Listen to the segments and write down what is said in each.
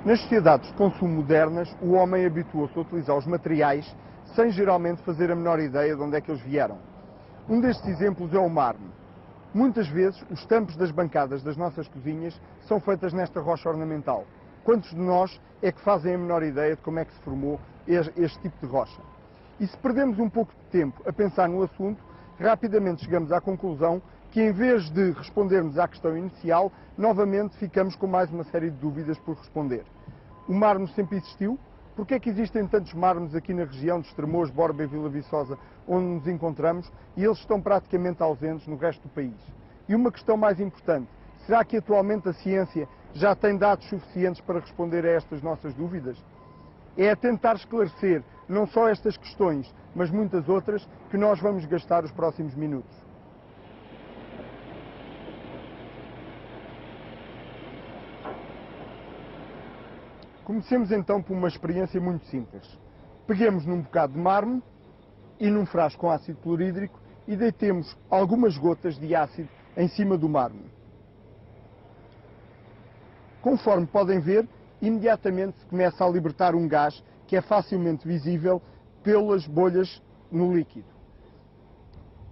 Nas sociedades de consumo modernas, o homem habituou-se a utilizar os materiais sem geralmente fazer a menor ideia de onde é que eles vieram. Um destes exemplos é o mármore. Muitas vezes, os tampos das bancadas das nossas cozinhas são feitas nesta rocha ornamental. Quantos de nós é que fazem a menor ideia de como é que se formou este tipo de rocha? E se perdemos um pouco de tempo a pensar no assunto, rapidamente chegamos à conclusão que, em vez de respondermos à questão inicial, novamente ficamos com mais uma série de dúvidas por responder. O mármore sempre existiu? Porquê é que existem tantos mármores aqui na região de Estremoz, Borba e Vila Viçosa, onde nos encontramos, e eles estão praticamente ausentes no resto do país? E uma questão mais importante, será que atualmente a ciência já tem dados suficientes para responder a estas nossas dúvidas? É a tentar esclarecer não só estas questões, mas muitas outras, que nós vamos gastar os próximos minutos. Comecemos então por uma experiência muito simples. Peguemos num bocado de mármore e num frasco com ácido clorídrico e deitemos algumas gotas de ácido em cima do mármore. Conforme podem ver, imediatamente se começa a libertar um gás que é facilmente visível pelas bolhas no líquido.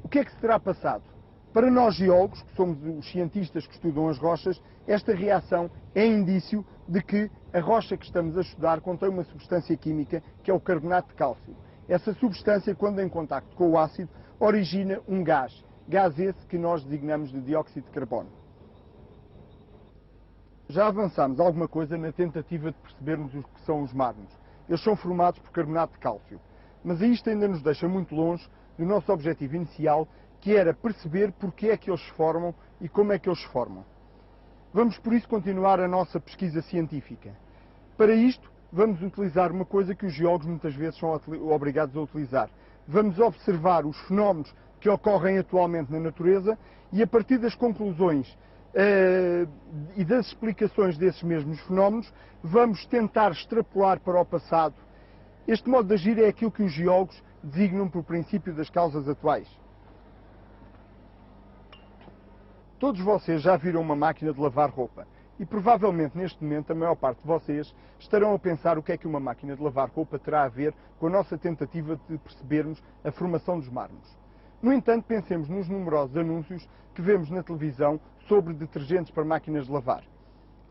O que é que se terá passado? Para nós geólogos, que somos os cientistas que estudam as rochas, esta reação é indício de que a rocha que estamos a estudar contém uma substância química que é o carbonato de cálcio. Essa substância, quando em contacto com o ácido, origina um gás. Gás esse que nós designamos de dióxido de carbono. Já avançámos alguma coisa na tentativa de percebermos o que são os mármores. Eles são formados por carbonato de cálcio. Mas isto ainda nos deixa muito longe do nosso objetivo inicial, que era perceber porque é que eles se formam e como é que eles se formam. Vamos, por isso, continuar a nossa pesquisa científica. Para isto, vamos utilizar uma coisa que os geólogos muitas vezes são obrigados a utilizar. Vamos observar os fenómenos que ocorrem atualmente na natureza e, a partir das conclusões e das explicações desses mesmos fenómenos, vamos tentar extrapolar para o passado. Este modo de agir é aquilo que os geólogos designam por princípio das causas atuais. Todos vocês já viram uma máquina de lavar roupa e provavelmente neste momento a maior parte de vocês estarão a pensar o que é que uma máquina de lavar roupa terá a ver com a nossa tentativa de percebermos a formação dos mármores. No entanto, pensemos nos numerosos anúncios que vemos na televisão sobre detergentes para máquinas de lavar.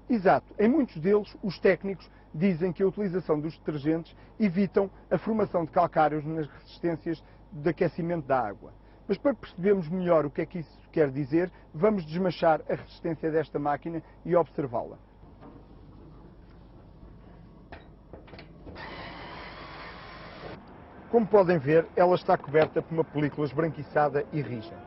Exato, em muitos deles os técnicos dizem que a utilização dos detergentes evitam a formação de calcários nas resistências de aquecimento da água. Mas para percebermos melhor o que é que isso quer dizer, vamos desmanchar a resistência desta máquina e observá-la. Como podem ver, ela está coberta por uma película esbranquiçada e rija.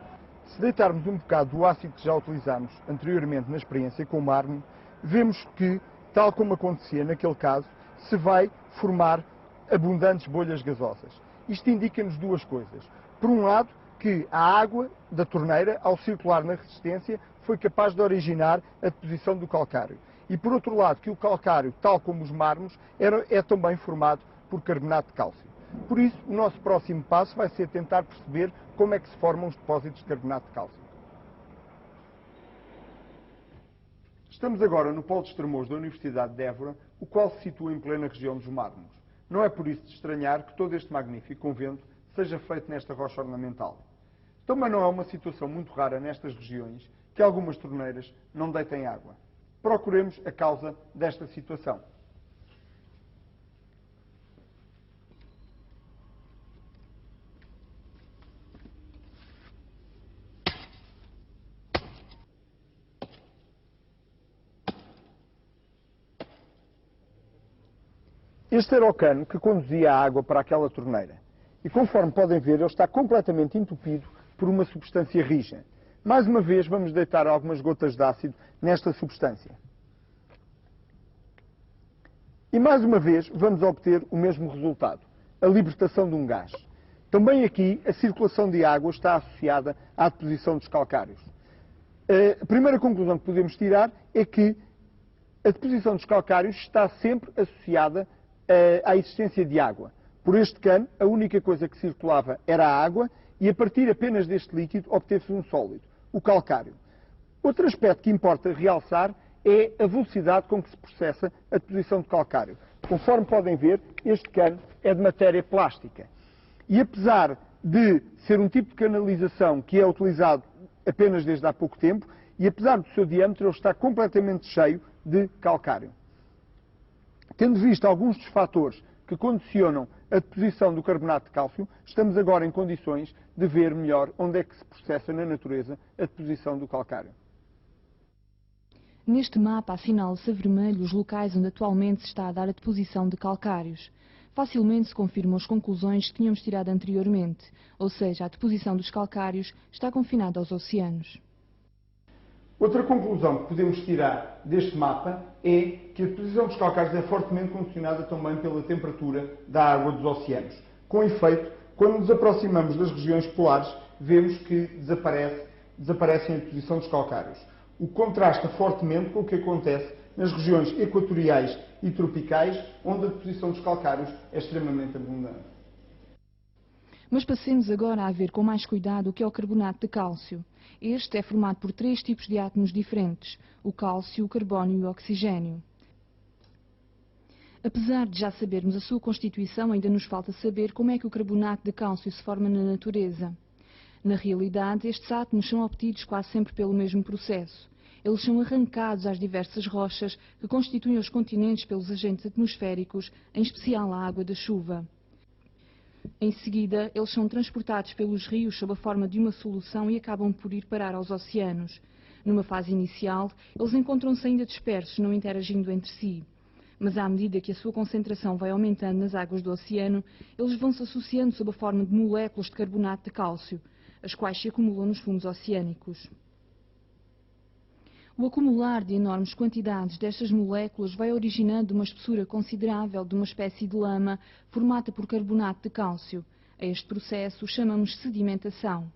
Se deitarmos um bocado do ácido que já utilizámos anteriormente na experiência com o mármore, vemos que, tal como acontecia naquele caso, se vai formar abundantes bolhas gasosas. Isto indica-nos duas coisas. Por um lado, que a água da torneira, ao circular na resistência, foi capaz de originar a deposição do calcário. E por outro lado, que o calcário, tal como os mármores, é também formado por carbonato de cálcio. Por isso, o nosso próximo passo vai ser tentar perceber como é que se formam os depósitos de carbonato de cálcio. Estamos agora no Polo de Estremoz da Universidade de Évora, o qual se situa em plena região dos mármores. Não é por isso de estranhar que todo este magnífico convento seja feito nesta rocha ornamental. Também não é uma situação muito rara nestas regiões que algumas torneiras não deitem água. Procuremos a causa desta situação. Este era o cano que conduzia a água para aquela torneira. E conforme podem ver, ele está completamente entupido por uma substância rija. Mais uma vez, vamos deitar algumas gotas de ácido nesta substância. E mais uma vez, vamos obter o mesmo resultado, a libertação de um gás. Também aqui, a circulação de água está associada à deposição dos calcários. A primeira conclusão que podemos tirar é que a deposição dos calcários está sempre associada à existência de água. Por este cano, a única coisa que circulava era a água e, a partir apenas deste líquido, obteve-se um sólido, o calcário. Outro aspecto que importa realçar é a velocidade com que se processa a deposição de calcário. Conforme podem ver, este cano é de matéria plástica. E apesar de ser um tipo de canalização que é utilizado apenas desde há pouco tempo, e apesar do seu diâmetro, ele está completamente cheio de calcário. Tendo visto alguns dos fatores que condicionam a deposição do carbonato de cálcio, estamos agora em condições de ver melhor onde é que se processa na natureza a deposição do calcário. Neste mapa assinala-se a vermelho os locais onde atualmente se está a dar a deposição de calcários. Facilmente se confirmam as conclusões que tínhamos tirado anteriormente, ou seja, a deposição dos calcários está confinada aos oceanos. Outra conclusão que podemos tirar deste mapa é que a deposição dos calcários é fortemente condicionada também pela temperatura da água dos oceanos. Com efeito, quando nos aproximamos das regiões polares, vemos que desaparecem a deposição dos calcários. O que contrasta fortemente com o que acontece nas regiões equatoriais e tropicais, onde a deposição dos calcários é extremamente abundante. Mas passemos agora a ver com mais cuidado o que é o carbonato de cálcio. Este é formado por 3 tipos de átomos diferentes, o cálcio, o carbono e o oxigênio. Apesar de já sabermos a sua constituição, ainda nos falta saber como é que o carbonato de cálcio se forma na natureza. Na realidade, estes átomos são obtidos quase sempre pelo mesmo processo. Eles são arrancados às diversas rochas que constituem os continentes pelos agentes atmosféricos, em especial a água da chuva. Em seguida, eles são transportados pelos rios sob a forma de uma solução e acabam por ir parar aos oceanos. Numa fase inicial, eles encontram-se ainda dispersos, não interagindo entre si. Mas à medida que a sua concentração vai aumentando nas águas do oceano, eles vão se associando sob a forma de moléculas de carbonato de cálcio, as quais se acumulam nos fundos oceânicos. O acumular de enormes quantidades destas moléculas vai originando uma espessura considerável de uma espécie de lama formada por carbonato de cálcio. A este processo chamamos sedimentação.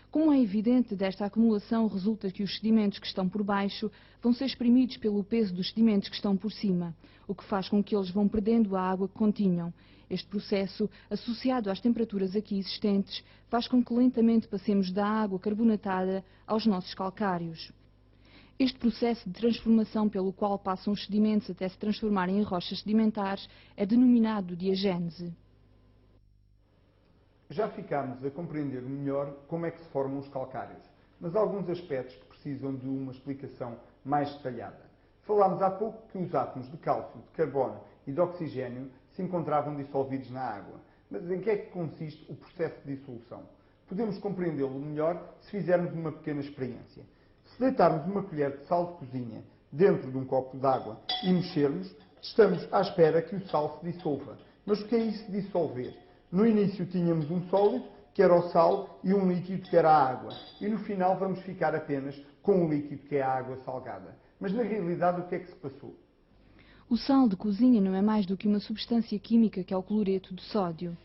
Como é evidente, desta acumulação resulta que os sedimentos que estão por baixo vão ser exprimidos pelo peso dos sedimentos que estão por cima, o que faz com que eles vão perdendo a água que continham. Este processo, associado às temperaturas aqui existentes, faz com que lentamente passemos da água carbonatada aos nossos calcários. Este processo de transformação pelo qual passam os sedimentos até se transformarem em rochas sedimentares é denominado diagénese. Já ficámos a compreender melhor como é que se formam os calcários, mas há alguns aspectos que precisam de uma explicação mais detalhada. Falámos há pouco que os átomos de cálcio, de carbono e de oxigênio se encontravam dissolvidos na água. Mas em que é que consiste o processo de dissolução? Podemos compreendê-lo melhor se fizermos uma pequena experiência. Se deitarmos uma colher de sal de cozinha dentro de um copo de água e mexermos, estamos à espera que o sal se dissolva. Mas o que é isso de dissolver? No início tínhamos um sólido, que era o sal, e um líquido, que era a água. E no final vamos ficar apenas com o líquido, que é a água salgada. Mas na realidade o que é que se passou? O sal de cozinha não é mais do que uma substância química que é o cloreto de sódio.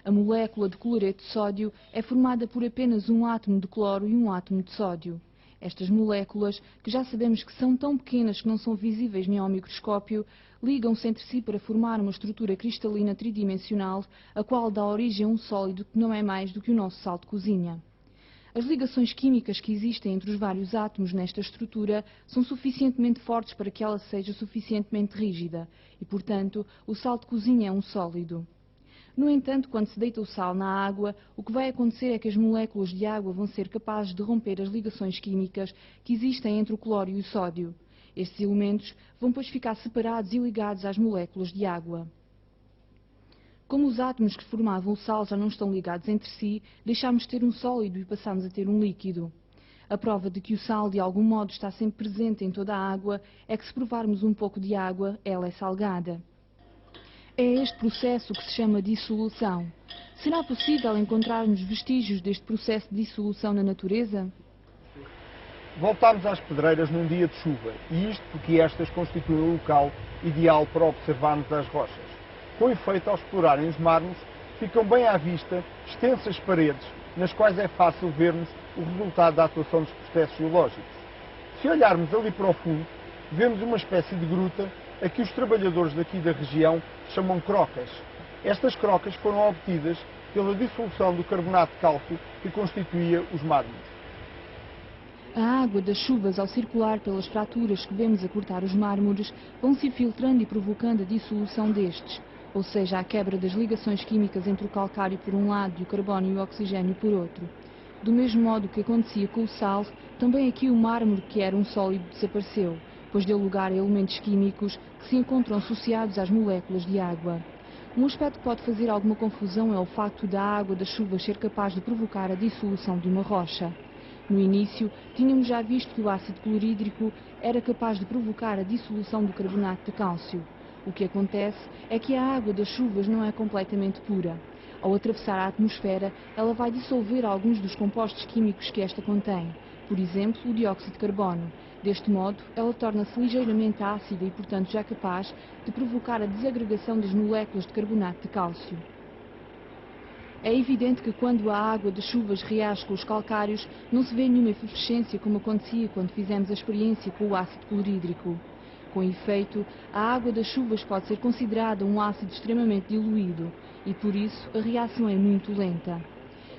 A molécula de cloreto de sódio é formada por apenas um átomo de cloro e um átomo de sódio. Estas moléculas, que já sabemos que são tão pequenas que não são visíveis nem ao microscópio, ligam-se entre si para formar uma estrutura cristalina tridimensional, a qual dá origem a um sólido que não é mais do que o nosso sal de cozinha. As ligações químicas que existem entre os vários átomos nesta estrutura são suficientemente fortes para que ela seja suficientemente rígida e, portanto, o sal de cozinha é um sólido. No entanto, quando se deita o sal na água, o que vai acontecer é que as moléculas de água vão ser capazes de romper as ligações químicas que existem entre o cloro e o sódio. Estes elementos vão depois ficar separados e ligados às moléculas de água. Como os átomos que formavam o sal já não estão ligados entre si, deixámos de ter um sólido e passámos a ter um líquido. A prova de que o sal de algum modo está sempre presente em toda a água é que se provarmos um pouco de água, ela é salgada. É este processo que se chama dissolução. Será possível encontrarmos vestígios deste processo de dissolução na natureza? Voltámos às pedreiras num dia de chuva, e isto porque estas constituem o local ideal para observarmos as rochas. Com efeito, ao explorarem os mármores, ficam bem à vista extensas paredes, nas quais é fácil vermos o resultado da atuação dos processos geológicos. Se olharmos ali para o fundo, vemos uma espécie de gruta a que os trabalhadores daqui da região chamam crocas. Estas crocas foram obtidas pela dissolução do carbonato de cálcio que constituía os mármores. A água das chuvas, ao circular pelas fraturas que vemos a cortar os mármores, vão se infiltrando e provocando a dissolução destes, ou seja, a quebra das ligações químicas entre o calcário por um lado e o carbono e o oxigênio por outro. Do mesmo modo que acontecia com o sal, também aqui o mármore, que era um sólido, desapareceu, pois deu lugar a elementos químicos que se encontram associados às moléculas de água. Um aspecto que pode fazer alguma confusão é o facto da água das chuvas ser capaz de provocar a dissolução de uma rocha. No início, tínhamos já visto que o ácido clorídrico era capaz de provocar a dissolução do carbonato de cálcio. O que acontece é que a água das chuvas não é completamente pura. Ao atravessar a atmosfera, ela vai dissolver alguns dos compostos químicos que esta contém, por exemplo, o dióxido de carbono. Deste modo, ela torna-se ligeiramente ácida e, portanto, já capaz de provocar a desagregação das moléculas de carbonato de cálcio. É evidente que quando a água das chuvas reage com os calcários, não se vê nenhuma efervescência como acontecia quando fizemos a experiência com o ácido clorídrico. Com efeito, a água das chuvas pode ser considerada um ácido extremamente diluído e, por isso, a reação é muito lenta.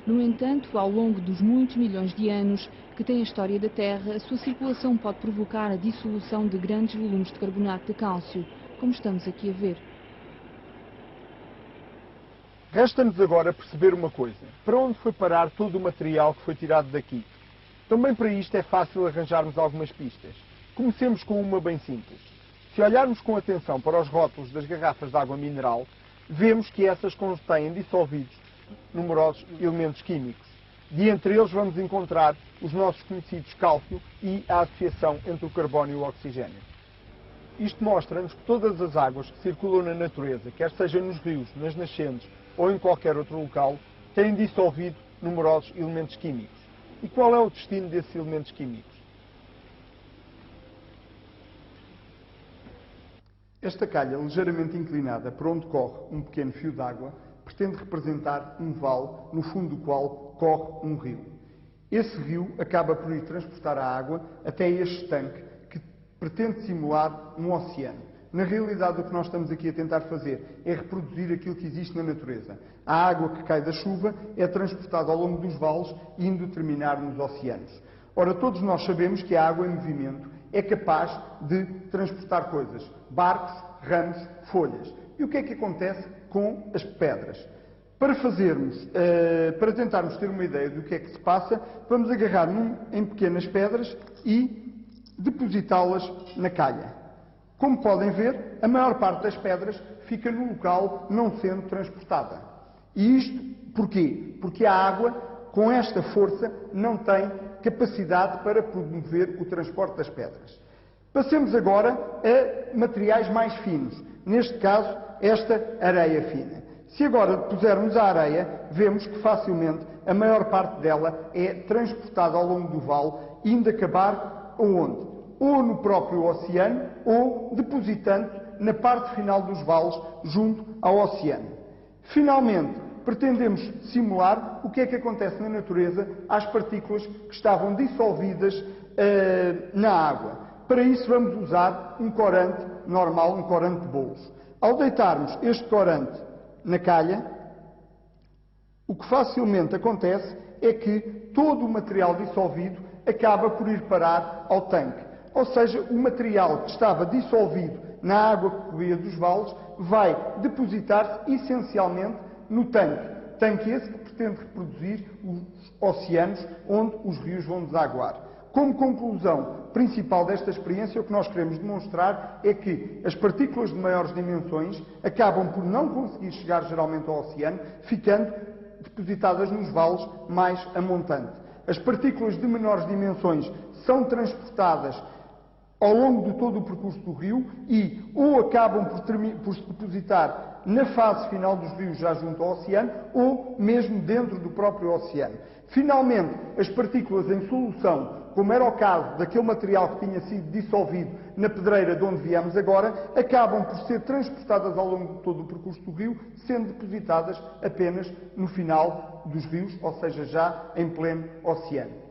No entanto, ao longo dos muitos milhões de anos que tem a história da Terra, a sua circulação pode provocar a dissolução de grandes volumes de carbonato de cálcio, como estamos aqui a ver. Resta-nos agora perceber uma coisa. Para onde foi parar todo o material que foi tirado daqui? Também para isto é fácil arranjarmos algumas pistas. Comecemos com uma bem simples. Se olharmos com atenção para os rótulos das garrafas de água mineral, vemos que essas contêm dissolvidos numerosos elementos químicos. De entre eles vamos encontrar os nossos conhecidos cálcio e a associação entre o carbono e o oxigênio. Isto mostra-nos que todas as águas que circulam na natureza, quer seja nos rios, nas nascentes ou em qualquer outro local, têm dissolvido numerosos elementos químicos. E qual é o destino desses elementos químicos? Esta calha ligeiramente inclinada por onde corre um pequeno fio d'água pretende representar um vale no fundo do qual corre um rio. Esse rio acaba por ir transportar a água até este tanque que pretende simular um oceano. Na realidade, o que nós estamos aqui a tentar fazer é reproduzir aquilo que existe na natureza. A água que cai da chuva é transportada ao longo dos vales, indo terminar nos oceanos. Ora, todos nós sabemos que a água em movimento é capaz de transportar coisas, barcos, ramos, folhas. E o que é que acontece com as pedras? Para tentarmos ter uma ideia do que é que se passa, vamos agarrar em pequenas pedras e depositá-las na calha. Como podem ver, a maior parte das pedras fica no local não sendo transportada. E isto porquê? Porque a água, com esta força, não tem capacidade para promover o transporte das pedras. Passemos agora a materiais mais finos. Neste caso, esta areia fina. Se agora pusermos a areia, vemos que facilmente a maior parte dela é transportada ao longo do vale, indo acabar onde? Ou no próprio oceano, ou depositando na parte final dos vales, junto ao oceano. Finalmente, pretendemos simular o que é que acontece na natureza às partículas que estavam dissolvidas na água. Para isso vamos usar um corante normal, um corante de bolos. Ao deitarmos este corante na calha, o que facilmente acontece é que todo o material dissolvido acaba por ir parar ao tanque. Ou seja, o material que estava dissolvido na água que corria dos vales vai depositar-se essencialmente no tanque. Tanque esse que pretende reproduzir os oceanos onde os rios vão desaguar. Como conclusão principal desta experiência, o que nós queremos demonstrar é que as partículas de maiores dimensões acabam por não conseguir chegar geralmente ao oceano, ficando depositadas nos vales mais a montante. As partículas de menores dimensões são transportadas ao longo de todo o percurso do rio e ou acabam por se depositar na fase final dos rios já junto ao oceano ou mesmo dentro do próprio oceano. Finalmente, as partículas em solução, como era o caso daquele material que tinha sido dissolvido na pedreira de onde viemos agora, acabam por ser transportadas ao longo de todo o percurso do rio, sendo depositadas apenas no final dos rios, ou seja, já em pleno oceano.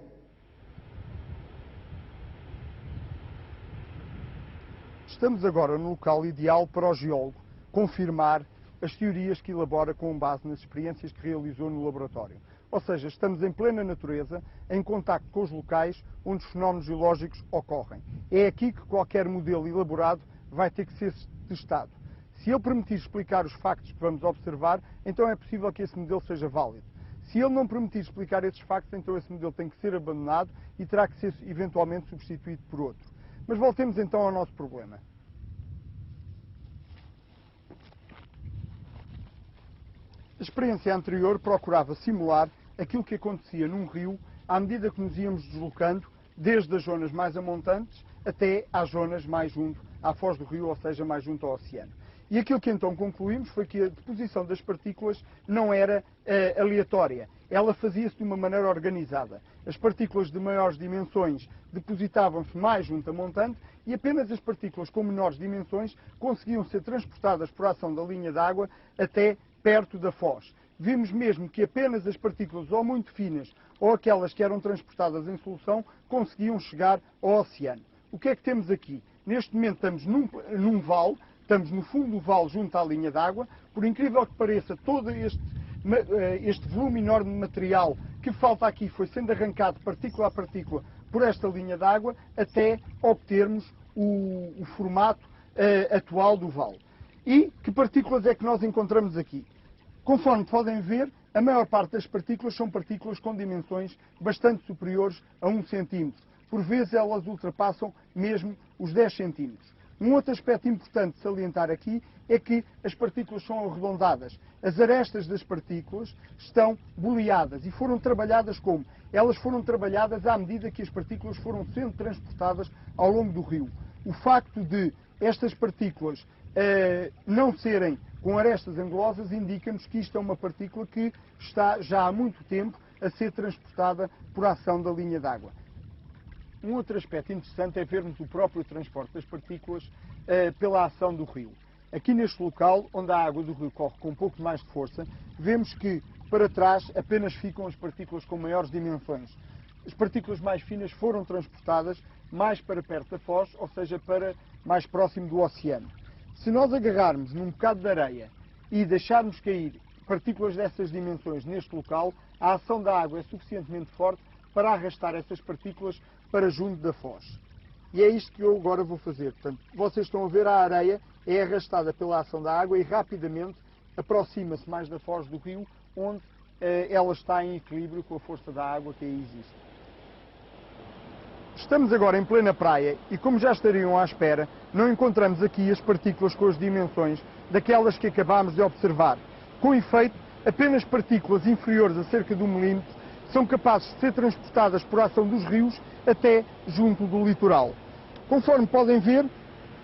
Estamos agora no local ideal para o geólogo confirmar as teorias que elabora com base nas experiências que realizou no laboratório. Ou seja, estamos em plena natureza, em contacto com os locais onde os fenómenos geológicos ocorrem. É aqui que qualquer modelo elaborado vai ter que ser testado. Se ele permitir explicar os factos que vamos observar, então é possível que esse modelo seja válido. Se ele não permitir explicar esses factos, então esse modelo tem que ser abandonado e terá que ser eventualmente substituído por outro. Mas voltemos então ao nosso problema. A experiência anterior procurava simular aquilo que acontecia num rio à medida que nos íamos deslocando desde as zonas mais amontantes até às zonas mais junto à foz do rio, ou seja, mais junto ao oceano. E aquilo que então concluímos foi que a deposição das partículas não era aleatória. Ela fazia-se de uma maneira organizada. As partículas de maiores dimensões depositavam-se mais junto a montante e apenas as partículas com menores dimensões conseguiam ser transportadas por ação da linha d'água até perto da foz. Vimos mesmo que apenas as partículas ou muito finas ou aquelas que eram transportadas em solução conseguiam chegar ao oceano. O que é que temos aqui? Neste momento estamos num vale, estamos no fundo do vale junto à linha d'água. Por incrível que pareça, todo este volume enorme de material que falta aqui foi sendo arrancado partícula a partícula por esta linha d'água até obtermos o formato atual do vale. E que partículas é que nós encontramos aqui? Conforme podem ver, a maior parte das partículas são partículas com dimensões bastante superiores a 1 centímetro. Por vezes elas ultrapassam mesmo os 10 centímetros. Um outro aspecto importante de salientar aqui é que as partículas são arredondadas. As arestas das partículas estão boleadas e foram trabalhadas como? Elas foram trabalhadas à medida que as partículas foram sendo transportadas ao longo do rio. O facto de estas partículas não serem com arestas angulosas indica-nos que isto é uma partícula que está já há muito tempo a ser transportada por ação da linha d'água. Um outro aspecto interessante é vermos o próprio transporte das partículas pela ação do rio. Aqui neste local, onde a água do rio corre com um pouco mais de força, vemos que para trás apenas ficam as partículas com maiores dimensões. As partículas mais finas foram transportadas mais para perto da foz, ou seja, para mais próximo do oceano. Se nós agarrarmos num bocado de areia e deixarmos cair partículas dessas dimensões neste local, a ação da água é suficientemente forte para arrastar essas partículas para junto da foz. E é isto que eu agora vou fazer. Portanto, vocês estão a ver a areia é arrastada pela ação da água e rapidamente aproxima-se mais da foz do rio, onde ela está em equilíbrio com a força da água que aí existe. Estamos agora em plena praia e, como já estariam à espera, não encontramos aqui as partículas com as dimensões daquelas que acabámos de observar. Com efeito, apenas partículas inferiores a cerca de 1 milímetro são capazes de ser transportadas por ação dos rios até junto do litoral. Conforme podem ver,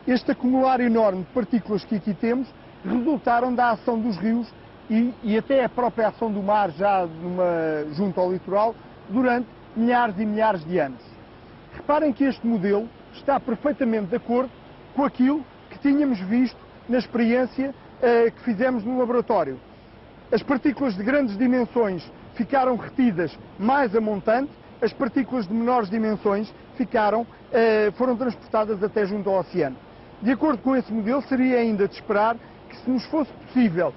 este acumular enorme de partículas que aqui temos resultaram da ação dos rios e até a própria ação do mar já junto ao litoral durante milhares e milhares de anos. Reparem que este modelo está perfeitamente de acordo com aquilo que tínhamos visto na experiência que fizemos no laboratório. As partículas de grandes dimensões ficaram retidas mais a montante, as partículas de menores dimensões foram transportadas até junto ao oceano. De acordo com esse modelo, seria ainda de esperar que, se nos fosse possível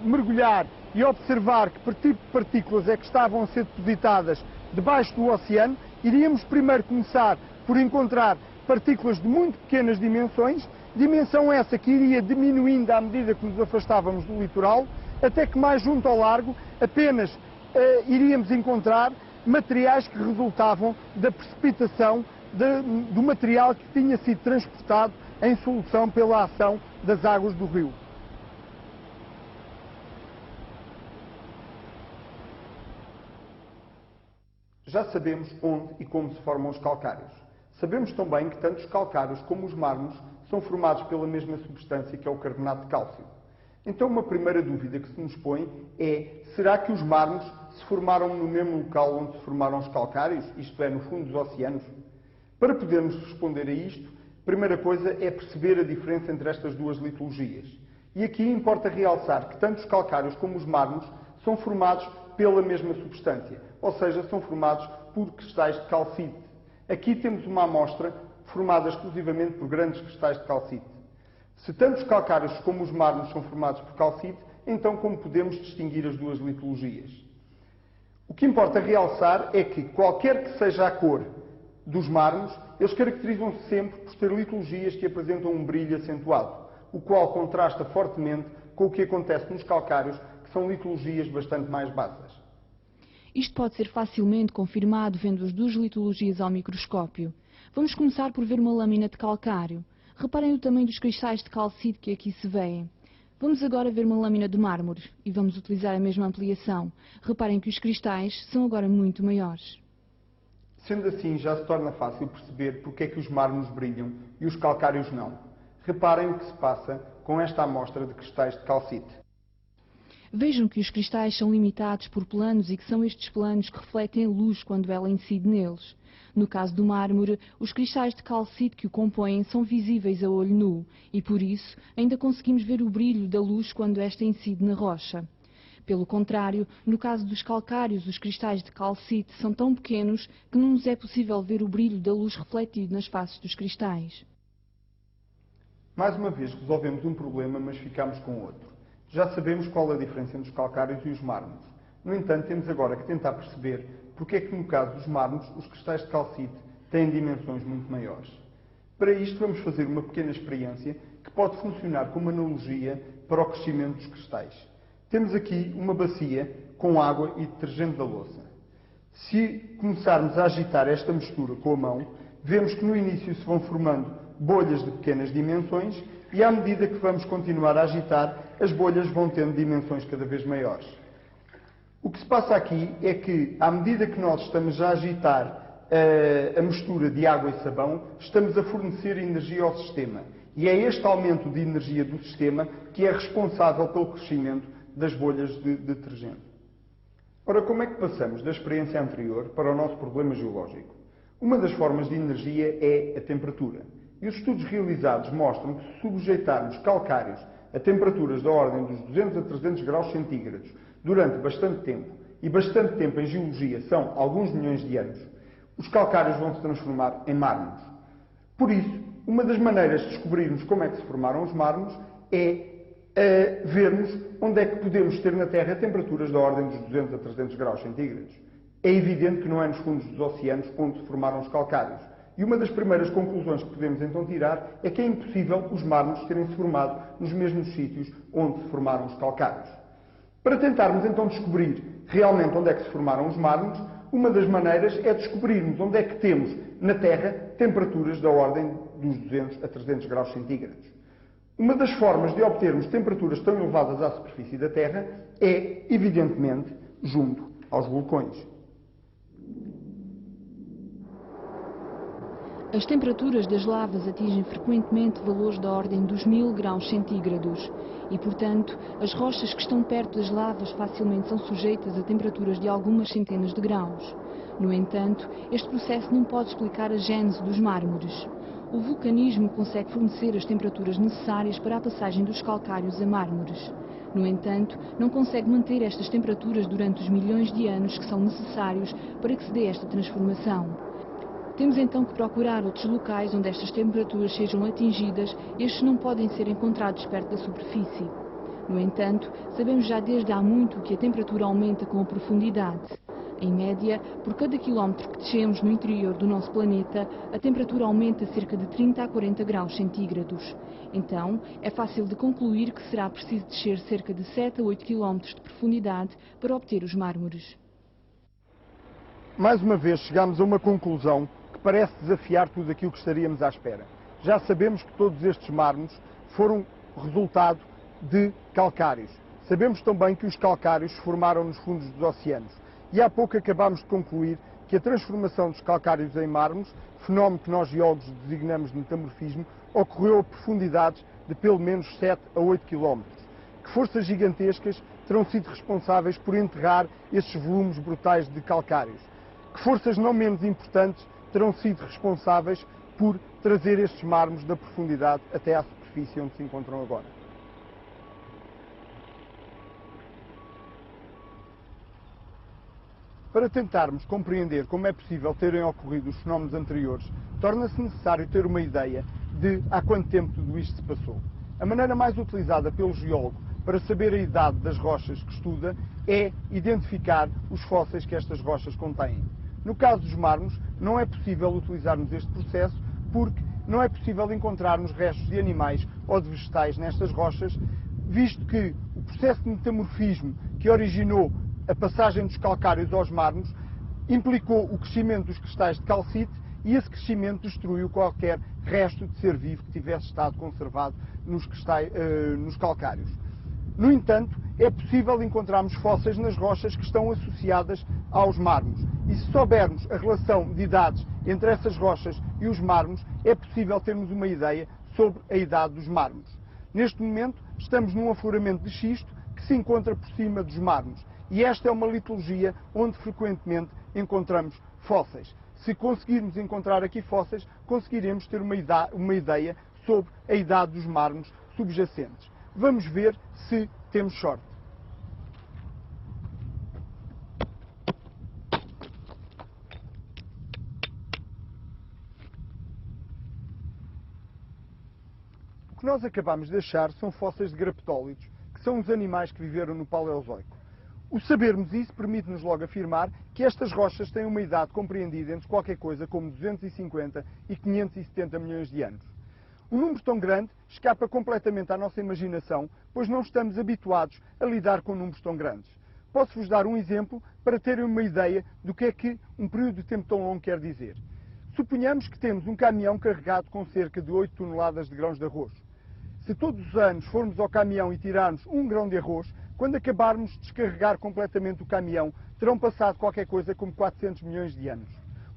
mergulhar e observar que tipo de partículas é que estavam a ser depositadas debaixo do oceano, iríamos primeiro começar por encontrar partículas de muito pequenas dimensões, dimensão essa que iria diminuindo à medida que nos afastávamos do litoral, até que mais junto ao largo apenas iríamos encontrar materiais que resultavam da precipitação do material que tinha sido transportado em solução pela ação das águas do rio. Já sabemos onde e como se formam os calcários. Sabemos também que tanto os calcários como os mármores são formados pela mesma substância que é o carbonato de cálcio. Então uma primeira dúvida que se nos põe é: será que os mármores se formaram no mesmo local onde se formaram os calcários, isto é, no fundo dos oceanos? Para podermos responder a isto, a primeira coisa é perceber a diferença entre estas duas litologias. E aqui importa realçar que tanto os calcários como os mármores são formados pela mesma substância, ou seja, são formados por cristais de calcite. Aqui temos uma amostra formada exclusivamente por grandes cristais de calcite. Se tanto os calcários como os mármores são formados por calcite, então como podemos distinguir as duas litologias? O que importa realçar é que, qualquer que seja a cor dos mármores, eles caracterizam-se sempre por ter litologias que apresentam um brilho acentuado, o qual contrasta fortemente com o que acontece nos calcários, que são litologias bastante mais basas. Isto pode ser facilmente confirmado vendo as duas litologias ao microscópio. Vamos começar por ver uma lâmina de calcário. Reparem o tamanho dos cristais de calcite que aqui se vêem. Vamos agora ver uma lâmina de mármore e vamos utilizar a mesma ampliação. Reparem que os cristais são agora muito maiores. Sendo assim, já se torna fácil perceber porque é que os mármores brilham e os calcários não. Reparem o que se passa com esta amostra de cristais de calcite. Vejam que os cristais são limitados por planos e que são estes planos que refletem a luz quando ela incide neles. No caso do mármore, os cristais de calcite que o compõem são visíveis a olho nu e, por isso, ainda conseguimos ver o brilho da luz quando esta incide na rocha. Pelo contrário, no caso dos calcários, os cristais de calcite são tão pequenos que não nos é possível ver o brilho da luz refletido nas faces dos cristais. Mais uma vez resolvemos um problema, mas ficamos com outro. Já sabemos qual a diferença entre os calcários e os mármores. No entanto, temos agora que tentar perceber porque é que, no caso dos mármores, os cristais de calcite têm dimensões muito maiores. Para isto, vamos fazer uma pequena experiência que pode funcionar como analogia para o crescimento dos cristais. Temos aqui uma bacia com água e detergente da louça. Se começarmos a agitar esta mistura com a mão, vemos que no início se vão formando bolhas de pequenas dimensões e, à medida que vamos continuar a agitar, as bolhas vão tendo dimensões cada vez maiores. O que se passa aqui é que, à medida que nós estamos a agitar a mistura de água e sabão, estamos a fornecer energia ao sistema. E é este aumento de energia do sistema que é responsável pelo crescimento das bolhas de detergente. Ora, como é que passamos da experiência anterior para o nosso problema geológico? Uma das formas de energia é a temperatura. E os estudos realizados mostram que, se sujeitarmos calcários a temperaturas da ordem dos 200 a 300 graus centígrados durante bastante tempo, e bastante tempo em geologia são alguns milhões de anos, os calcários vão se transformar em mármores. Por isso, uma das maneiras de descobrirmos como é que se formaram os mármores é vermos onde é que podemos ter na Terra temperaturas da ordem dos 200 a 300 graus centígrados. É evidente que não é nos fundos dos oceanos onde se formaram os calcários. E uma das primeiras conclusões que podemos então tirar é que é impossível os mármores terem-se formado nos mesmos sítios onde se formaram os calcários. Para tentarmos então descobrir realmente onde é que se formaram os mármores, uma das maneiras é descobrirmos onde é que temos na Terra temperaturas da ordem dos 200 a 300 graus centígrados. Uma das formas de obtermos temperaturas tão elevadas à superfície da Terra é, evidentemente, junto aos vulcões. As temperaturas das lavas atingem frequentemente valores da ordem dos 1000 graus centígrados e, portanto, as rochas que estão perto das lavas facilmente são sujeitas a temperaturas de algumas centenas de graus. No entanto, este processo não pode explicar a gênese dos mármores. O vulcanismo consegue fornecer as temperaturas necessárias para a passagem dos calcários a mármores. No entanto, não consegue manter estas temperaturas durante os milhões de anos que são necessários para que se dê esta transformação. Temos então que procurar outros locais onde estas temperaturas sejam atingidas e estes não podem ser encontrados perto da superfície. No entanto, sabemos já desde há muito que a temperatura aumenta com a profundidade. Em média, por cada quilómetro que descemos no interior do nosso planeta, a temperatura aumenta cerca de 30 a 40 graus centígrados. Então, é fácil de concluir que será preciso descer cerca de 7 a 8 quilómetros de profundidade para obter os mármores. Mais uma vez chegamos a uma conclusão que parece desafiar tudo aquilo que estaríamos à espera. Já sabemos que todos estes mármores foram resultado de calcários. Sabemos também que os calcários se formaram nos fundos dos oceanos. E há pouco acabámos de concluir que a transformação dos calcários em mármores, fenómeno que nós geólogos designamos de metamorfismo, ocorreu a profundidades de pelo menos 7 a 8 km. Que forças gigantescas terão sido responsáveis por enterrar estes volumes brutais de calcários? Que forças não menos importantes terão sido responsáveis por trazer estes mármores da profundidade até à superfície onde se encontram agora? Para tentarmos compreender como é possível terem ocorrido os fenómenos anteriores, torna-se necessário ter uma ideia de há quanto tempo tudo isto se passou. A maneira mais utilizada pelo geólogo para saber a idade das rochas que estuda é identificar os fósseis que estas rochas contêm. No caso dos mármores, não é possível utilizarmos este processo porque não é possível encontrarmos restos de animais ou de vegetais nestas rochas, visto que o processo de metamorfismo que originou a passagem dos calcários aos mármores implicou o crescimento dos cristais de calcite e esse crescimento destruiu qualquer resto de ser vivo que tivesse estado conservado nos calcários. No entanto, é possível encontrarmos fósseis nas rochas que estão associadas aos mármores. E se soubermos a relação de idades entre essas rochas e os mármores, é possível termos uma ideia sobre a idade dos mármores. Neste momento, estamos num afloramento de xisto que se encontra por cima dos mármores. E esta é uma litologia onde frequentemente encontramos fósseis. Se conseguirmos encontrar aqui fósseis, conseguiremos ter uma ideia sobre a idade dos mármores subjacentes. Vamos ver se temos sorte. O que nós acabamos de achar são fósseis de graptólitos, que são os animais que viveram no Paleozoico. O sabermos isso permite-nos logo afirmar que estas rochas têm uma idade compreendida entre qualquer coisa como 250 e 570 milhões de anos. Um número tão grande escapa completamente à nossa imaginação, pois não estamos habituados a lidar com números tão grandes. Posso-vos dar um exemplo para terem uma ideia do que é que um período de tempo tão longo quer dizer. Suponhamos que temos um caminhão carregado com cerca de 8 toneladas de grãos de arroz. Se todos os anos formos ao caminhão e tirarmos um grão de arroz, quando acabarmos de descarregar completamente o caminhão, terão passado qualquer coisa como 400 milhões de anos.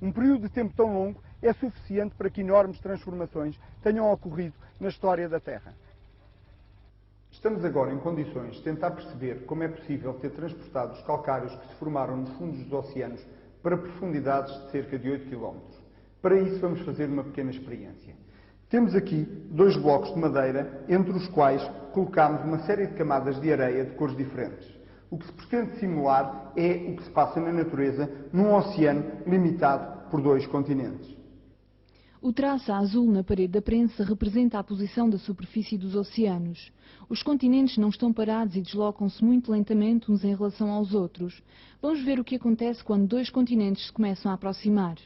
Um período de tempo tão longo é suficiente para que enormes transformações tenham ocorrido na história da Terra. Estamos agora em condições de tentar perceber como é possível ter transportado os calcários que se formaram nos fundos dos oceanos para profundidades de cerca de 8 km. Para isso vamos fazer uma pequena experiência. Temos aqui 2 blocos de madeira, entre os quais colocamos uma série de camadas de areia de cores diferentes. O que se pretende simular é o que se passa na natureza num oceano limitado por 2 continentes. O traço azul na parede da prensa representa a posição da superfície dos oceanos. Os continentes não estão parados e deslocam-se muito lentamente uns em relação aos outros. Vamos ver o que acontece quando 2 continentes se começam a aproximar.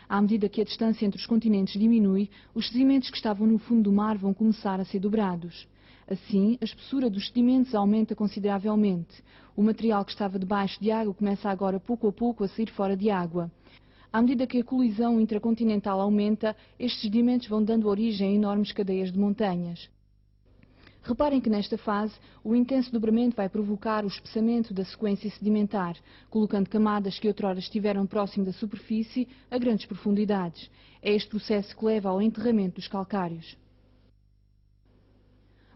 À medida que a distância entre os continentes diminui, os sedimentos que estavam no fundo do mar vão começar a ser dobrados. Assim, a espessura dos sedimentos aumenta consideravelmente. O material que estava debaixo de água começa agora pouco a pouco a sair fora de água. À medida que a colisão intracontinental aumenta, estes sedimentos vão dando origem a enormes cadeias de montanhas. Reparem que nesta fase, o intenso dobramento vai provocar o espessamento da sequência sedimentar, colocando camadas que outrora estiveram próximo da superfície a grandes profundidades. É este processo que leva ao enterramento dos calcários.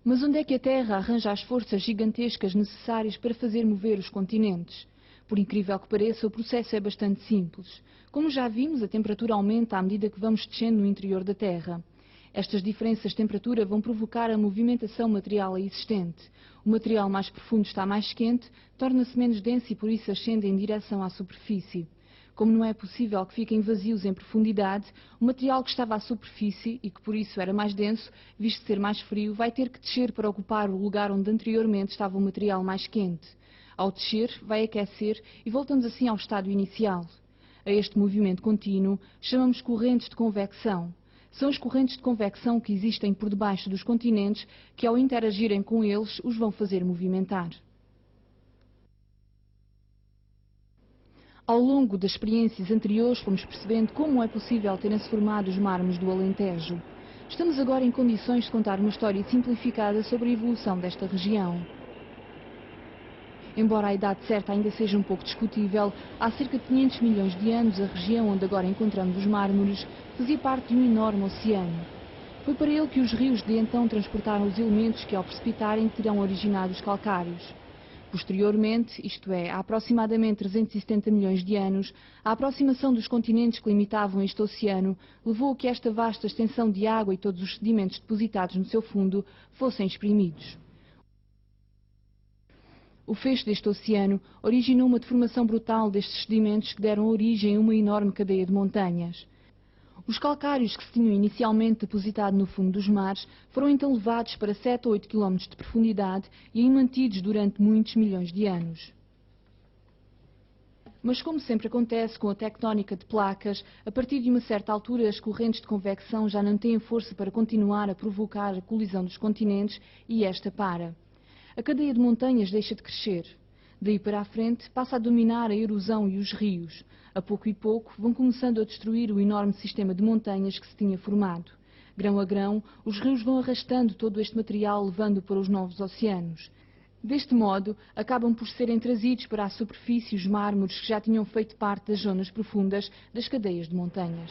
Mas onde é que a Terra arranja as forças gigantescas necessárias para fazer mover os continentes? Por incrível que pareça, o processo é bastante simples. Como já vimos, a temperatura aumenta à medida que vamos descendo no interior da Terra. Estas diferenças de temperatura vão provocar a movimentação material existente. O material mais profundo está mais quente, torna-se menos denso e por isso ascende em direção à superfície. Como não é possível que fiquem vazios em profundidade, o material que estava à superfície e que por isso era mais denso, visto ser mais frio, vai ter que descer para ocupar o lugar onde anteriormente estava o material mais quente. Ao descer, vai aquecer e voltamos assim ao estado inicial. A este movimento contínuo chamamos correntes de convecção. São as correntes de convecção que existem por debaixo dos continentes que, ao interagirem com eles, os vão fazer movimentar. Ao longo das experiências anteriores, fomos percebendo como é possível terem-se formado os mármores do Alentejo. Estamos agora em condições de contar uma história simplificada sobre a evolução desta região. Embora a idade certa ainda seja um pouco discutível, há cerca de 500 milhões de anos a região onde agora encontramos os mármores fazia parte de um enorme oceano. Foi para ele que os rios de então transportaram os elementos que ao precipitarem terão originado os calcários. Posteriormente, isto é, há aproximadamente 370 milhões de anos, a aproximação dos continentes que limitavam este oceano levou a que esta vasta extensão de água e todos os sedimentos depositados no seu fundo fossem exprimidos. O fecho deste oceano originou uma deformação brutal destes sedimentos que deram origem a uma enorme cadeia de montanhas. Os calcários que se tinham inicialmente depositado no fundo dos mares foram então levados para 7 ou 8 km de profundidade e aí mantidos durante muitos milhões de anos. Mas como sempre acontece com a tectónica de placas, a partir de uma certa altura as correntes de convecção já não têm força para continuar a provocar a colisão dos continentes e esta para. A cadeia de montanhas deixa de crescer. Daí para a frente passa a dominar a erosão e os rios. A pouco e pouco vão começando a destruir o enorme sistema de montanhas que se tinha formado. Grão a grão, os rios vão arrastando todo este material levando para os novos oceanos. Deste modo, acabam por serem trazidos para a superfície os mármores que já tinham feito parte das zonas profundas das cadeias de montanhas.